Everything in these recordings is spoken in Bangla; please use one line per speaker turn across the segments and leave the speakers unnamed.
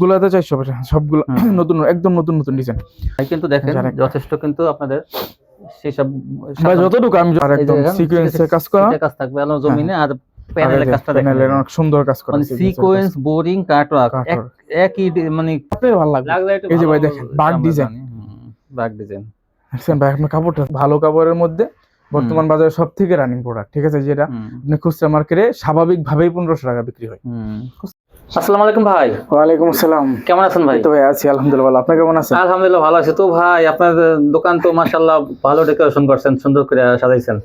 সবগুলাতে 400 সবগুলো নতুন একদম নতুন নতুন ডিজাইন।
কিন্তু দেখেন যথেষ্ট কিন্তু আপনাদের সেসব
ভাই যতটুকু আমি একদম সিকোয়েন্সে কাজ করা
কাজ থাকবে আলো জমিনে আর প্যানেলের কাজটা দেখেন
প্যানেলের অনেক সুন্দর কাজ করা
মানে সিকোয়েন্স বোরিং কাটওয়ার্ক একই মানে
আপনার ভালো লাগবে। এই যে ভাই দেখেন বাগ ডিজাইন দেখছেন ভাই আপনার কাপড়টা ভালো কাপড়ের মধ্যে বর্তমান বাজারে সবথেকে রানিং প্রোডাক্ট, ঠিক আছে, যেটা আপনি খুচরা মার্কেটে স্বাভাবিকভাবেই 1500 টাকা বিক্রি হয়।
আসসালামু আলাইকুম ভাই।
ওয়ালাইকুম আসসালাম।
কেমন আছেন ভাই?
তো ভাই আছি আলহামদুলিল্লাহ ভালো। আপনি কেমন আছেন?
আলহামদুলিল্লাহ ভালো আছি। তো ভাই আপনার দোকান তো মাশাআল্লাহ ভালো ডেকোরেশন করছেন, সুন্দর করে সাজাইছেন।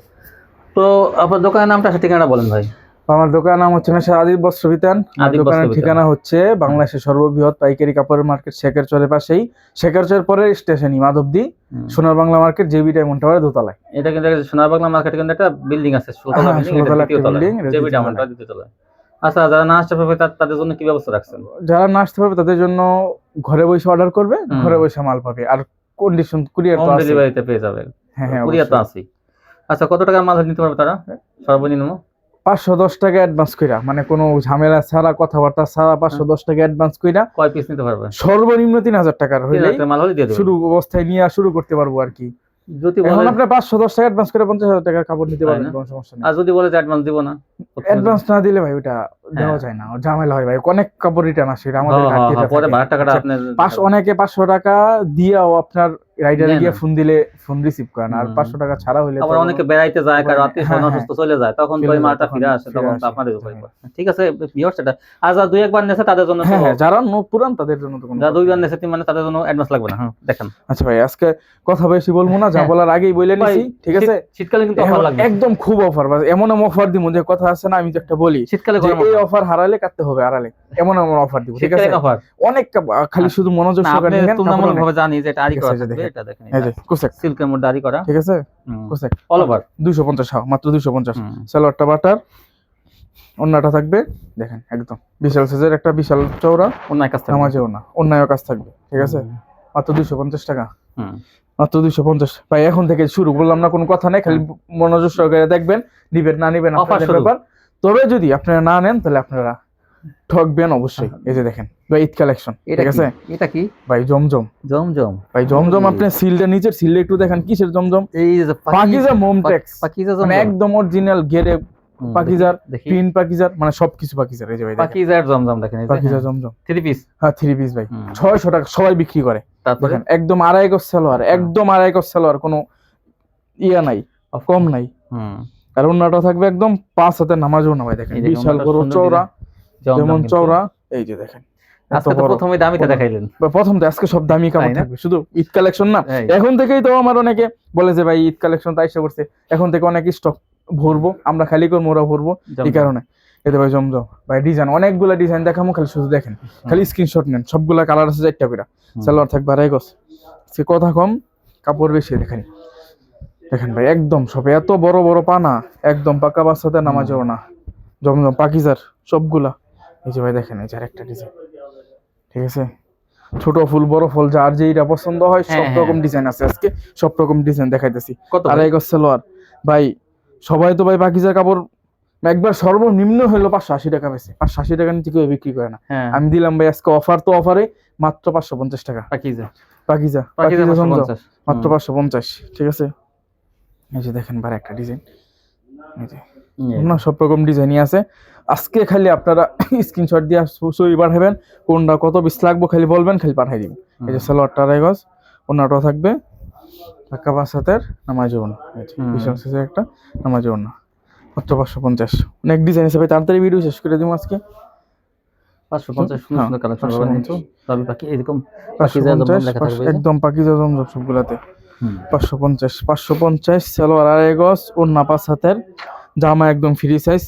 তো আপনার দোকানের নামটা ঠিকানা বলেন ভাই।
আমার দোকানের নাম হচ্ছে মেসার আদিব বস্ত্র বিতান। দোকানের ঠিকানা হচ্ছে বাংলাদেশের সর্ববৃহৎ পাইকারি কাপড়ের মার্কেট শেখেরচরের পাশেই, শেখেরচর পরে স্টেশনই মাধবদী, সোনার বাংলা মার্কেট, জেবি ডায়মন্ড টাওয়ারের দোতলায়।
এটা কিন্তু সোনার বাংলা মার্কেটে কিন্তু একটা বিল্ডিং আছে, 16তলা বিল্ডিং, জেবি ডায়মন্ড টাওয়ার দ্বিতীয়তলায়। আচ্ছা, যারা না আসতে পারবে তাদের জন্য কি ব্যবস্থা রাখছেন?
যারা না আসতে পারবে তাদের জন্য ঘরে বসে অর্ডার করবে, ঘরে বসে মাল পাবে, আর কন্ডিশন কুরিয়ার তো আছে,
ডেলিভারিতে পেয়ে যাবে। হ্যাঁ কুরিয়ার তো আছে। আচ্ছা, কত টাকার মাল নিতে পারবে তারা সর্বনিম্ন?
510 টাকা অ্যাডভান্স কইরা, মানে কোনো ঝামেলা ছাড়া কথাবার্তা ছাড়া 510 টাকা অ্যাডভান্স কইরা
কয় পিস নিতে পারবে?
সর্বনিম্ন 3000 টাকার হইলে
মাল হলে দিয়ে দেব,
শুরু অবস্থায় নিয়ে শুরু করতে পারবো আর কি।
যদি
এখন আপনি 510 টাকা অ্যাডভান্স করে 50,000 টাকার কাপড় নিতে পারবেন, কোনো সমস্যা নেই।
আর যদি বলে যে অ্যাডভান্স দিব না,
অ্যাডভান্স না দিলে ভাই ওটা দেওয়া যায় না, ঝামেলা হয় ভাই, অনেক কাপড় রিটার্ন আসে, আমাদের ঘাটতিটা
পরে 12 টাকাটা আপনি
অনেকে 500 টাকা দিয়েও আপনার রাইডারে গিয়ে ফোন দিলে ফোন রিসিভ করেন, আর 500 টাকা ছাড়া হইলে
আবার অনেকে বেড়াইতে যায়, কারো আত্মীয় অসুস্থ চলে যায়, তখন তো ওই মালটা ফিরে আসে, তখন তো আপনাদের উপর। ঠিক আছে ভিউয়ার্স, এটা আর যারা দুই একবার নেছে তাদের জন্য,
হ্যাঁ যারা পুরান তাদের জন্য তো কোনো,
যারা দুইবার নেছে মানে তাদের জন্য অ্যাডভান্স লাগবে না। হ্যাঁ দেখেন।
আচ্ছা ভাই আজকে কথা বেশি বলবো না, যা বলার আগেই বলে নিছি, ঠিক আছে?
শীতকালে কিন্তু অফার লাগবে,
একদম খুব অফার, এমন অফার দিব যে কথা আছে না, আমি তো একটা বলি
শীতকালে
এই অফার হারালে কাটতে হবে আড়ালে, এমন অফার দিব, ঠিক আছে? অনেক খালি শুধু মনোযোগ সহকারে দেখেন।
আপনি ভাবে জানি যে এটা আরি করা থাকবে, এটা দেখেন,
এই যে কোসেক
সিল্কের মধ্যে আরি করা,
ঠিক আছে? কোসেক
অল ওভার
250, মাত্র 250। সালোয়ারটা বাটার, ওন্নাটা থাকবে দেখেন একদম বিশাল সাইজের, একটা বিশাল চওড়া
অন্যায় কাজ থাকবে,
নামাজেও না অন্যায় কাজ থাকবে, ঠিক আছে? মাত্র 250 টাকা, মাত্র 250 ভাই। এখন থেকে শুরু করলাম না, কোনো কথা নাই, খালি মনোযোগ সহকারে দেখবেন, নিবেন না নিবেন আপনাদের ব্যাপার। তবে যদি আপনারা না নেন তাহলে আপনারা ঠকবেন অবশ্যই। এই যে দেখেন ভাই ঈদ কালেকশন, ঠিক আছে?
এটা কি
ভাই জমজম,
জমজম
ভাই জমজম। আপনি সিলটা নিচের সিলটা একটু দেখেন, কিসের জমজম?
এই যে
পাকিজা মোমটেক্স,
পাকিজা
মানে একদম অরিজিনাল গেরে পাকিজার, প্রিন্ট পাকিজার, মানে সবকিছু পাকিজার। এই যে ভাই
পাকিজার জমজম দেখেন,
পাকিজা জমজম
3 পিস।
হ্যাঁ 3 পিস ভাই 600 টাকা সবাই বিক্রি করে। দেখেন একদম আড়াই গজ সালোয়ার, একদম আড়াই গজ সালোয়ার, কোনো ইয়া নাই, কম নাই। আর ওন্নাটা থাকবে একদম 5 হাতের নামাজও না ভাই, দেখেন বিশাল বড় চওড়া, যেমন চওড়া। এই যে দেখেন
আজকে তো প্রথমে দামিটা দেখাইলেন,
প্রথম তো আজকে সব দামি কাপড় থাকবে, শুধু ঈদ কালেকশন না। এখন থেকেই তো আমার অনেকে বলে যে ভাই ঈদ কালেকশন তো আইসা করছে, এখন থেকে অনেক স্টক ভরবো, আমরা খালি করবো, ওরা ভরবো, এই কারণে। এতে ভাই জমজম ভাই ডিজাইন, অনেকগুলা ডিজাইন দেখামো, খালি শুধু দেখেন, খালি স্ক্রিনশট নেন। সবগুলা কালার আছে 4টা করে, সালোয়ার থাকবে আড়াই গজ, সে কথা কম কাপড় বেশি। দেখেন দেখেন ভাই একদম সব এত বড় বড় পানা, একদম পাকা বাচ্চাদের নামাজও না, জমজম পাকিজার সবগুলা। এই যে ভাই দেখেন এই যে আরেকটা ডিজাইন, ঠিক আছে? ছোট ফুল বড় ফুল যার যেটা পছন্দ হয় সব রকম ডিজাইন আছে, আজকে সব রকম ডিজাইন দেখাইতেছি। আড়াই গজ সালোয়ার ভাই, সবাই তো ভাই পাকিজার কাপড় একবার সর্বনিম্ন হলো 580 টাকা বেশি, 580 টাকা নিচে কেউ বিক্রি করে না। আমি দিলাম ভাই আজকে অফার, তো অফারে মাত্র 550 টাকা পাকিজা, পাকিজা জমজম মাত্র 550, ঠিক আছে? এই যে দেখেন ভাই একটা ডিজাইন, এই যে না সব রকম ডিজাইনই আছে। আজকে খালি আপনারা স্ক্রিনশট দিয়ে ছবি পাঠাবেন, কোনটা কত পিস লাগবে খালি বলবেন, খালি পাঠিয়ে দিব। এই যে সালোয়ারটা আড়াই গজ, ওন্নাটা থাকবে ঢাকা 5 হাতের নামাজও না, বিশাল সাইজের একটা নামাজও না, মাত্র 550। অনেক ডিজাইন আছে ভাই, তাড়াতাড়ি ভিডিও শেষ করে দিব আজকে।
550 সুন্দর কালেকশন পাবেন, কিন্তু তবে বাকি এরকম পাকিজা জমজম লেখা থাকবে,
একদম পাকিজা জমজম সবগুলাতে 550 সালোয়ার আড়াই গজ, ওন্না 5 হাতের, জামা একদম ফ্রি সাইজ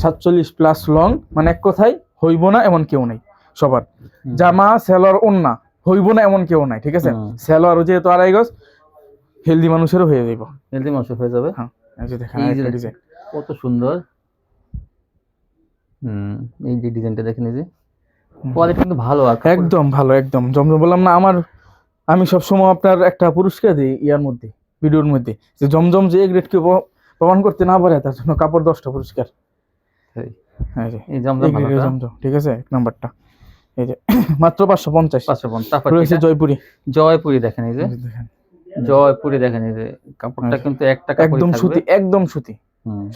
47 প্লাস লং, মানে এক কথাই হইব না এমন কেউ নাই, সবার জামা সালোয়ার ওন্না হইব না এমন কেউ নাই, ঠিক আছে? সালোয়ার যেহেতু আড়াই গজ, হেলদি মানুষেরও হয়ে যাবে,
হেলদি মানুষ হয়ে যাবে। হ্যাঁ
এই যে দেখেন এই ডিজাইন
কত সুন্দর। এই যে ডিজাইনটা দেখেন, এই যে কোয়ালিটি কিন্তু ভালো,
একদম ভালো, একদম জমজম। বললাম না আমি সবসময় আপনার একটা পুরস্কার দিই ইয়ার মধ্যে, ভিডিওর মধ্যে, যে জমজম যে গ্রেড কে প্রমাণ করতে না পারে তার জন্য কাপড় 10টা পুরস্কার। এই জমজম, ঠিক আছে? 1 নাম্বারটা এই যে মাত্র 550।
550। তারপর
রয়েছে জয়পুরি।
জয়পুরি দেখেন, এই যে
দেখেন
জয়পুরি দেখেন, এই যে কাপড়টা কিন্তু একটা কাপড়ই
একদম
থাকবে,
সুতি, একদম সুতি,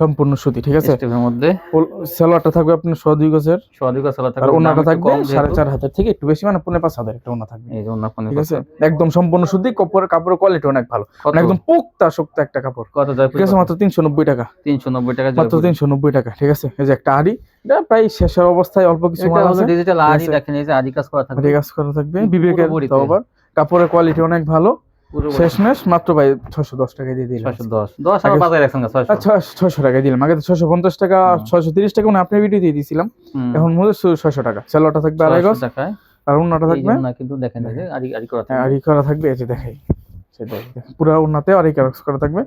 সম্পূর্ণ সুতি, ঠিক আছে।
স্টেপের মধ্যে
সালোয়ারটা থাকবে আপনার 2.5 গজের,
সোয়াদিকা সালোয়ার
আর
থাকবে,
ওন্নাটা থাকবে
কম যেহেতু
4.5 হাতের থেকে একটু বেশি, মানে 5.5 একটা ওন্না থাকবে,
এই যে ওন্না
ঠিক আছে। একদম সম্পূর্ণ সুতি, কাপড়ের কোয়ালিটি অনেক ভালো, মানে একদম পোক্তা শক্ত একটা কাপড়।
কত জয়পুরি?
ঠিক আছে, মাত্র 390 টাকা।
390 টাকা
মাত্র 390 টাকা, ঠিক আছে। এই যে একটা আড়ি, এটা প্রায় শেষের অবস্থায়, অল্প কিছু মাল আছে।
ডিজিটাল আড়ি দেখেন, এই যে আড়ি কাজ করা থাকবে,
আড়ি কাজ করা থাকবে বিবেকের, তাও আবার কাপড়ের কোয়ালিটি অনেক ভালো। শেষমেশ মাত্র ভাই 610 টাকা দিয়ে দিলাম।
610 আবার বাজারে রাখছেন
600 টাকা দিলাম। আগে তো 650 টাকা, 630 টাকা মানে আপনার ভিডিও দিয়ে দিয়েছিলাম, এখন মধ্যে 600 টাকা। সালোয়ারটা থাকবে 2.5 গজ, আর ওন্নাটা থাকবে,
না কিন্তু দেখেন এই যে আড়ি করা থাকবে,
আড়ি করা থাকবে, এই যে দেখাই, সেটাই পুরো ওন্নাতে আড়ি কাজ করা থাকবে।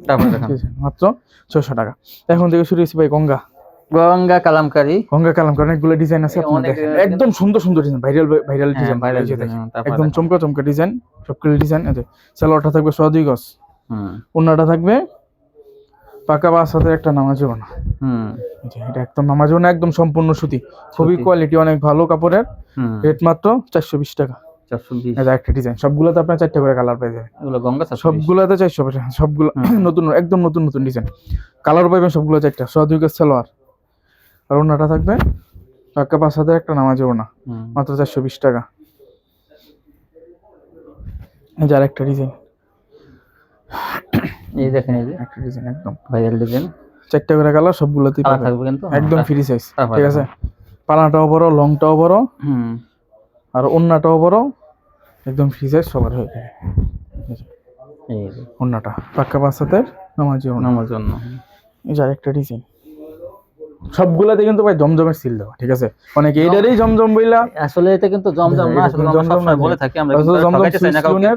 তারপর দেখেন
মাত্র 600 টাকা। এখন থেকে শুরু হয়েছে ভাই গঙ্গা
কালামকারী।
অনেকগুলো ডিজাইন আছে, একদম সুন্দর সুন্দর ডিজাইন, ভাইরাল ডিজাইন, একদম চমকা চমকা ডিজাইন, সবগুলো ডিজাইন আছে। সালোয়ারটা থাকবে 2.5 গজ, ওন্নাটা থাকবে পাকা 5 হাতের একটা নামাজি ওন্না। এটা একদম নামাজি ওন্না, একদম সম্পূর্ণ সুতি, খুবই কোয়ালিটি অনেক ভালো কাপড়ের। রেট মাত্র 420 টাকা।
420
এটা একটা ডিজাইন, সবগুলোতে আপনার 4টা করে কালার পেয়ে যাবেন।
এগুলো গঙ্গা
সবগুলোতে 400, সবগুলো নতুন, একদম নতুন নতুন ডিজাইন, কালার পাবেন সবগুলো 4টা। 2.5 গজ সালোয়ার, আর ওন্নাটা থাকবে পাক্কা 5 হাতের একটা নামাজি ওন্না, মাত্র 420 টাকা। এই যে আরেকটা ডিজাইন,
এই দেখেন, এই যে
একটা ডিজাইন একদম
ভাইরাল ডিজাইন,
4টা করে কালার, সবগুলোতেই
থাকবে কিন্তু
একদম ফ্রি সাইজ, ঠিক আছে। পানাটাও বড়, লংটাও বড়, আর ওন্নাটাও বড়, একদম ফ্রি সাইজ সবার হয়ে যায়।
এই যে
ওন্নাটা পাক্কা 5 হাতের নামাজি ওন্না। এই যে আরেকটা ডিজাইন, সবগুলাতে কিন্তু ভাই জমজমের সিল দেওয়া, ঠিক আছে। অনেকে এইটারই জমজম বইলা,
আসলে এটা কিন্তু জমজম না, আসলে আমরা সবসময় বলে থাকি, আমরা ঠকাইতে চাই না কাউকে,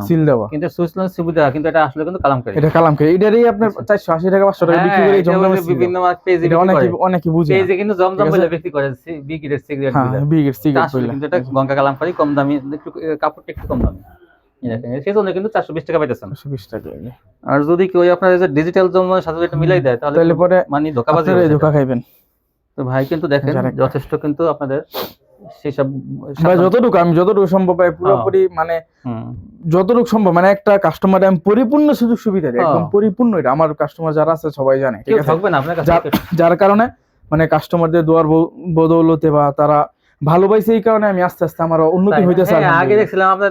সিল দেওয়া,
কিন্তু সুইসল্যান্ড সুবিধা, কিন্তু এটা আসলে কিন্তু কালামকারী,
এটা কালামকারী। এইটারই আপনার 480 টাকা 500 টাকা বিক্রি করে জমজমের
বিভিন্ন পেজে
অনেকে বুঝে,
পেজে কিন্তু জমজম বলে বিক্রি করে, বিগের সিগারেট বলে,
বিগের সিগারেট বলে,
কিন্তু এটা গঙ্গা কালামকারী, কম দামি, একটু কাপড়টা একটু কম দামি, সেজন্য কিন্তু 420 টাকা পাইতেছেন। 420 টাকা। আর যদি কেউ আপনার ডিজিটাল জমজমের সাথে এটা মিলাই দেয়, তাহলে পরে মানে ধোকা খাইবেন। তো ভাই কিন্তু দেখেন যথেষ্ট কিন্তু আপনাদের সেসব
যতটুকু আমি যতটুকু সম্ভব পুরোপুরি, মানে যতটুকু সম্ভব, মানে একটা কাস্টমার আমি পরিপূর্ণ সুযোগ সুবিধা দিই, একদম পরিপূর্ণ। এটা আমার কাস্টমার যারা আছে সবাই জানে, ঠিক আছে। যার কারণে মানে কাস্টমারদের দোয়ার বদৌলতে বা তারা ভালোবাসে, এই কারণে আমি আস্তে আস্তে আমার উন্নতি হইতেছে।
আগে দেখছিলাম আপনার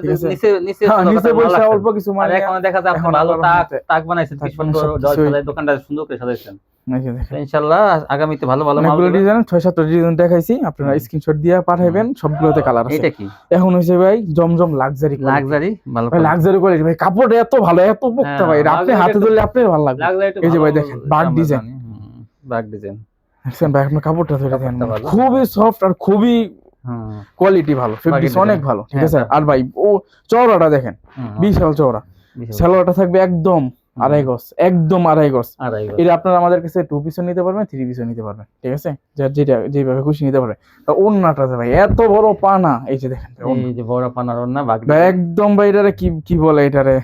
নিচে পয়সা অল্প কিছু, মানে এখন দেখা যায় আপনি ভালো টাক বানাইছেন, কি সুন্দর দোকানটা সুন্দর করে সাজাইছেন। ইনশাআল্লাহ আগামীতে ভালো ভালো মাল
ডিজাইন 6-7 ডিজাইন দেখাইছি, আপনারা স্ক্রিনশট দিয়ে পাঠাবেন, সবগুলোতে কালার আছে।
এটা কি
এখন হইছে ভাই জমজম লাক্সারি
ভালো,
লাক্সারি কোয়ালিটি ভাই, কাপড় এত ভালো, এত পোক্তা ভাই, আপনি হাতে ধরলে আপনার ভালো লাগবে। এই যে ভাই দেখেন বাগ ডিজাইন, দেখছেন ভাই, আপনার কাপড়টা ধরে দেখেন, খুবই সফট আর খুবই কোয়ালিটি ভালো, ফেব্রিক্স অনেক ভালো, ঠিক আছে। আর ভাই ও চওড়াটা দেখেন, বিশাল চওড়া। সালোয়ারটা থাকবে একদম 2.5 গজ, একদম 2.5 গজ। এটা আপনারা আমাদের কাছে 2 পিসও নিতে পারবেন, 3 পিসও নিতে পারবেন, ঠিক আছে, যার যেটা যেভাবে খুশি নিতে পারবেন। ওন্নাটা ভাই এত বড় পানা, এই যে দেখেন,
এই যে বড় পানার ওন্না,
একদম ভাই এটারে কি বলে, এটারে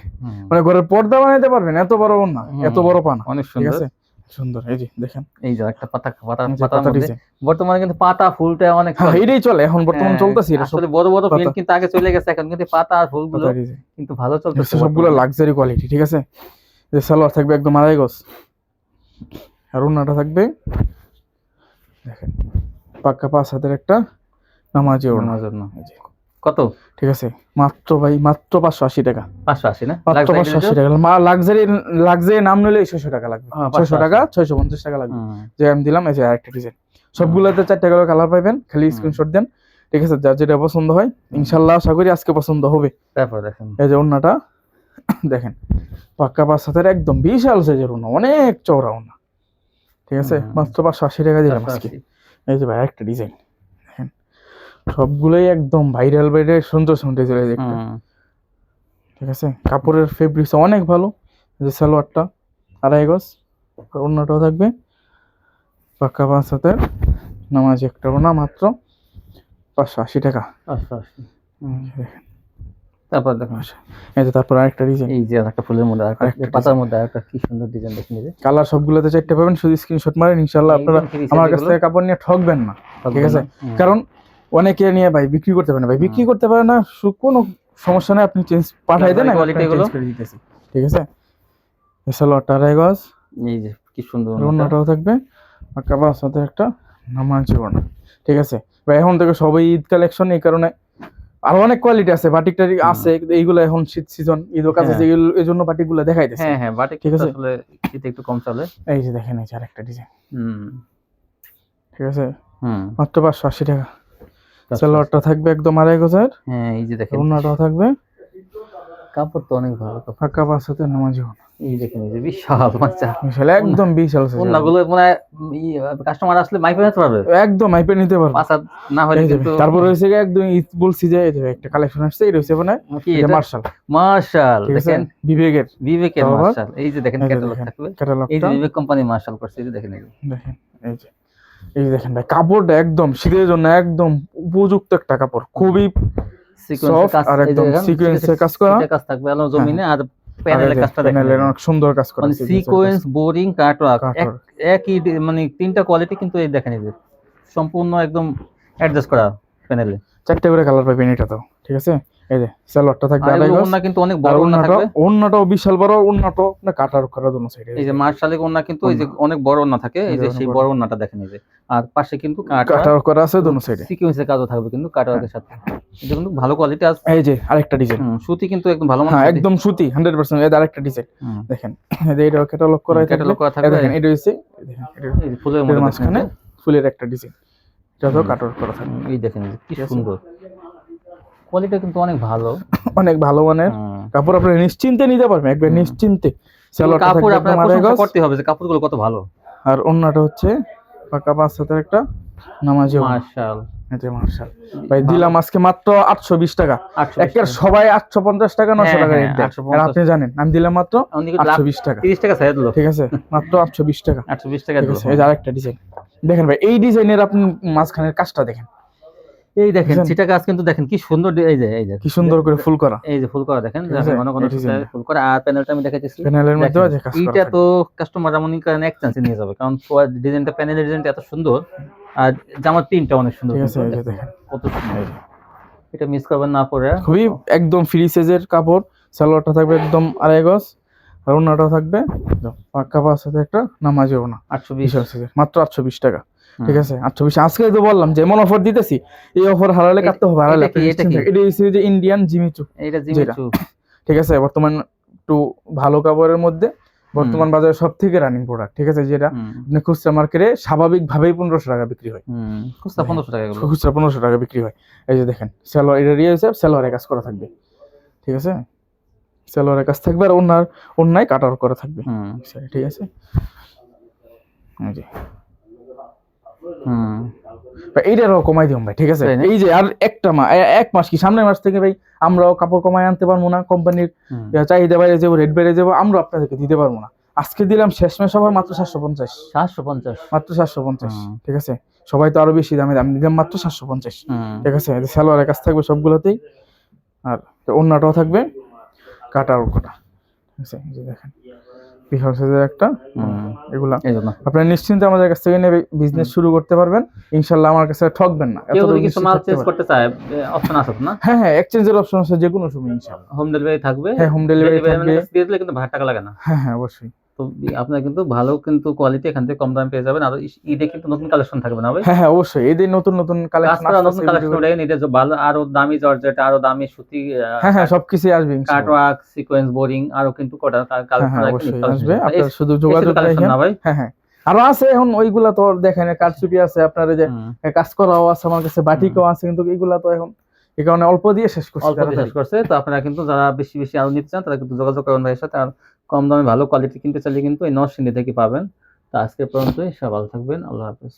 মানে ঘরের পর্দা বানাইতে পারবেন, এত বড় ওন্না, এত বড় পানা,
অনেক
ঠিক আছে, সুন্দর। এই যে দেখেন,
এই যে একটা পাতা মধ্যে বর্তমানে কিন্তু পাতা ফুলটা অনেক
এটাই চলে এখন, বর্তমান চলতেছে। এটা
আসলে বড় বড় প্রিন্ট কিন্তু আগে চলে গেছে, এখন কিন্তু পাতা আর ফুলগুলো কিন্তু ভালো চলতেছে,
সবগুলো লাক্সারি কোয়ালিটি, ঠিক আছে। যে সালোয়ার থাকবে একদম 2.5 গজ, আর ওন্নাটা থাকবে দেখেন পাক্কা 5 হাতের একটা নামাজি ওন্না।
কত?
ঠিক আছে, মাত্র ভাই মাত্র 580 টাকা।
580 না,
মাত্র 580 টাকা। লাক্সারি নাম নিলে 600 টাকা লাগবে, 600 টাকা 650 টাকা লাগবে, যে আমি দিলাম। এই যে আরেকটা ডিজাইন, সবগুলোতে 4টা করে কালার পাবেন, খালি স্ক্রিনশট দেন, ঠিক আছে। যার যেটা পছন্দ হয় ইনশাআল্লাহ আশা করি আজকে পছন্দ হবে।
তারপর দেখেন
এই যে ওন্নাটা দেখেন, পাক্কা 5 হাতের একদম বিশাল সাইজের ওন্না, অনেক চওড়া ওন্না, ঠিক আছে। মাত্র 580 টাকা দিলাম আজকে। এই যে ভাই একটা ডিজাইন দেখেন, সবগুলোই একদম ভাইরাল সুন্দর সুন্দর চলে যায়, ঠিক আছে। কাপড়ের ফেব্রিক্স অনেক ভালো। যে সালোয়ারটা 2.5 গজ, আর ওন্নাটাও থাকবে পাক্কা 5 হাতের নামাজি একটা ওন্না, মাত্র 580 টাকা।
তারপর দেখুন,
এই যে তারপর আরেকটা ডিজাইন,
এই যে একটা ফুলের মধ্যে আরেকটা পাতার মধ্যে আরেকটা কি সুন্দর ডিজাইন দেখুন। এই যে
কালার সবগুলোতে 4টা পাবেন, শুধু স্ক্রিনশট মারেন, ইনশাআল্লাহ আপনারা আমার কাছ থেকে কাপড় নিয়ে ঠকবেন না, ঠিক আছে। কারণ অনেকে নিয়ে ভাই বিক্রি করতে পারে না, ভাই বিক্রি করতে পারে না, কোনো সমস্যা নাই, আপনি চেঞ্জ পাঠাই দেন, আমি
কোয়ালিটি গুলো
চেঞ্জ করে দিতেছি। ঠিক আছে, সালোয়ারটা 2.5 গজ,
এই যে কি সুন্দর
ওড়নাটাও থাকবে পাক্কা বাস সাথে একটা নামাজি ওড়না। ঠিক আছে ভাই, এখন থেকে সবাই ঈদ কালেকশন, এই কারণে আরো অনেক কোয়ালিটি আছে, বাটিক টাটিক আছে, এইগুলো এখন শীত সিজন, ঈদের কাছে এই জন্য বাটিকগুলো দেখাইতেছে।
হ্যাঁ হ্যাঁ, বাটিক ঠিক আছে, আসলে শীতে একটু কম চলে। এই
যে দেখেন, এই যে আরেকটা ডিজাইন, ঠিক আছে, মাত্র 580 টাকা। সালোয়ারটা থাকবে একদম 2.5 গজের।
হ্যাঁ, এই যে দেখেন
ওড়নাটাও থাকবে,
কাপড় তো অনেক ভালো,
ফাঁকা বাস সাথে নামাজি ওড়না।
এই দেখেন, এই যে বিশাল বাচ্চা,
বিশাল একদম বিশাল সাইজ।
ওড়নাগুলো মানে কাস্টমার আসলে মাইপে নিতে পারবে,
একদম মাইপে নিতে পারবে,
পাঁচা না হলে কিন্তু।
তারপর হইছে একদম ঈদ বলছি যে একটা কালেকশন আসছে, এটা হইছে মানে এটা মার্শাল,
মার্শাল দেখেন,
বিবেকের
মার্শাল। এই যে দেখেন ক্যাটালগ থাকবে, এই যে বিবেক কোম্পানি মার্শাল করছে, এই যে দেখেন,
দেখেন এই যে দেখেন ভাই, কাপড়টা একদম শীতের জন্য একদম উপযুক্ত একটা কাপড়, খুবই সফট আর একদম সিকোয়েন্সের কাজ করা,
কাজ থাকবে আলো জমিনে, আর প্যানেলের কাজটা দেখেন,
প্যানেলের অনেক সুন্দর কাজ করা,
মানে সিকোয়েন্স, বোরিং, কাটওয়ার্ক একই, মানে তিনটা কোয়ালিটি কিন্তু এই দেখেন, এই যে সম্পূর্ণ একদম অ্যাডজাস্ট করা প্যানেলে, 4টা
করে কালার পাবেন এটা তো। ঠিক আছে, এই যে সালোয়ারটা থাকবে, আর
ওন্না কিন্তু অনেক বড় ওন্না থাকবে,
ওন্নাটাও বিশাল বড়, ওন্নাটাও না কাটার করা দোনো সাইডে।
এই যে মার্শালের ওন্না কিন্তু এই যে অনেক বড় ওন্না থাকে, এই যে সেই বড় ওন্নাটা দেখেন, এই যে আর পাশে কিন্তু
কাটার করা আছে দোনো সাইডে,
সিকোয়েন্সের কাজও থাকবে কিন্তু কাটওয়ার্কের সাথে, এটা কিন্তু ভালো কোয়ালিটি আছে।
এই যে আরেকটা ডিজাইন,
সুতি কিন্তু একদম ভালো,
হ্যাঁ একদম সুতি 100%। এই আরেকটা ডিজাইন দেখেন, এইটা ক্যাটালগ করা থাকবে, দেখেন এটা হইছে, দেখেন এটা ফুলের মাঝখানে ফুলের একটা ডিজাইন, এটা তো কাটওয়ার্ক করা থাকবে।
এই দেখেন কি সুন্দর, কোয়ালিটি কিন্তু অনেক ভালো,
অনেক ভালো মানের কাপড়, আপনি নিশ্চিন্তে নিতে পারবেন, একবার নিশ্চিন্তে।
কাপড় আপনার প্রশংসা করতে হবে যে কাপড়গুলো কত ভালো।
আর ওন্নাটা হচ্ছে পাকা 5 হাতের একটা নামাজি,
মাশাআল,
এটা মাশাআল ভাই, দিলাম আজকে মাত্র 820 টাকা। একের সবাই 850 টাকা 900 টাকা রেট দেয়, আর আপনি জানেন আমি দিলাম মাত্র 820 টাকা,
30 টাকা ছাড় দিলো।
ঠিক আছে, মাত্র 820 টাকা,
820 টাকা দিলো।
এই যে আরেকটা ডিজাইন দেখেন ভাই, এই ডিজাইনের আপনি মাঝখানের কাজটা দেখেন,
এই দেখেন সেটা কাজ কিন্তু দেখেন কি সুন্দর, এই যে
কি সুন্দর করে ফুল করা,
এই যে ফুল করা দেখেন, মনে কোন ফুল করা। আর প্যানেলটা আমি দেখাইতেছি,
প্যানেলের মধ্যে যে কাজ করা,
এইটা তো কাস্টমার মনে করেন এক চান্সে নিয়ে যাবে, কারণ ডিজাইনটা, প্যানেলের ডিজাইনটা এত সুন্দর, আর জামার প্রিন্টটা অনেক সুন্দর।
ঠিক আছে, এই যে দেখেন
কত সুন্দর, এটা মিস করবেন না পরে,
খুবই একদম ফ্রি সাইজের কাপড়। সালোয়ারটা থাকবে একদম 2.5 গজ, আর ওন্নাটাও থাকবে পাক্কা 5 হাতে একটা নামাজি ওন্না, 820 মাত্র 820 টাকা। ঠিক আছে, 820। আজকে তো বললাম যে এমন অফার দিতেছি, এই অফার হারালে কাটতে হবে, হারালে এটা হচ্ছে যে ইন্ডিয়ান জিমিচু,
এটা জিমিচু।
ঠিক আছে, বর্তমান একটু ভালো কাপড়ের মধ্যে বর্তমান বাজারে সবথেকে রানিং প্রোডাক্ট। ঠিক আছে, যেটা আপনি খুচরা মার্কেটে স্বাভাবিকভাবেই 1500 টাকা বিক্রি হয়,
খুচরা 1500 টাকা,
খুচরা 1500 টাকা বিক্রি হয়। এই যে দেখেন সালোয়ার, এটা রিয়ে হিসাব সালোয়ারের কাজ করা থাকবে। ঠিক আছে, সালোয়ারের কাজ থাকবে, আর অন্যায় কাটার করা থাকবে। ঠিক আছে, এই যে এইটারও কমাই দিও ভাই। ঠিক আছে, এই যে আর এক মাস কি সামনের মাস থেকে ভাই আমরাও কাপড় কমাই আনতে পারবো না, কোম্পানির চাহিদা বাইরে যাবো, রেট বেড়ে যাবো, আমরা আপনাদেরকে দিতে পারবো না। আজকে দিলাম শেষ মাস সবার মাত্র 750, মাত্র 750। ঠিক আছে, সবাই তো আরো বেশি দামে দাম দিলাম, মাত্র 750। ঠিক আছে, সালোয়ারের কাজ থাকবে সবগুলোতেই, আর ওন্নাটাও থাকবে কাটা আর কোটা। ঠিক আছে, এই যে দেখেন বিশাল সাইজের একটা, এগুলা আপনারা নিশ্চিন্তে আমাদের কাছ থেকে নেবে বিজনেস শুরু করতে পারবেন ইনশাআল্লাহ, আমার কাছে ঠকবেন না।
কেউ যদি কিছু মাল চেঞ্জ করতে চায়, অপশন আছে না?
হ্যাঁ হ্যাঁ, এক্সচেঞ্জের অপশন আছে যে কোনো সময় ইনশাআল্লাহ।
হোম ডেলিভারি থাকবে?
হ্যাঁ, হোম ডেলিভারি থাকবে,
দিয়ে দিলে কিন্তু ভাড়া টাকা লাগে না।
হ্যাঁ হ্যাঁ, অবশ্যই।
তো আপনারা কিন্তু ভালো কিন্তু কোয়ালিটি এখান থেকে কম দামে পেয়ে যাবেন। আর ঈদে কিন্তু নতুন কালেকশন থাকবে না ভাই?
হ্যাঁ হ্যাঁ, অবশ্যই ঈদে নতুন কালেকশন আসবে,
নতুন কালেকশন দেখেন, ঈদে ভালো আরো দামি জর্জেট, আরো দামি সুতি,
হ্যাঁ হ্যাঁ, সবকিছু আসবে ইনশাআল্লাহ।
কাটওয়ার্ক, সিকোয়েন্স, বোরিং, আরো কিন্তু কোটা কালেকশন
আসবে, আপনারা শুধু যোগাযোগ রাখেন না ভাই। হ্যাঁ হ্যাঁ, আরো আছে এখন, ওইগুলা তো দেখেন কারচুপি আছে, আপনার যে কাজ করাও আছে আমার কাছে, বাটিকও আছে, কিন্তু এইগুলা তো এখন এই কারণে অল্প দিয়ে শেষ করছে।
তো আপনারা কিন্তু যারা বেশি বেশি আরো নিতে চান, তারা কিন্তু যোগাযোগ করুন ভাইয়ের সাথে। আর কম দামে ভালো কোয়ালিটি কিনতে চাইলে কিন্তু এই নরসিংদী থেকে পাবেন। তো আজকে পর্যন্তই, সবাই ভালো থাকবেন, আল্লাহ হাফেজ।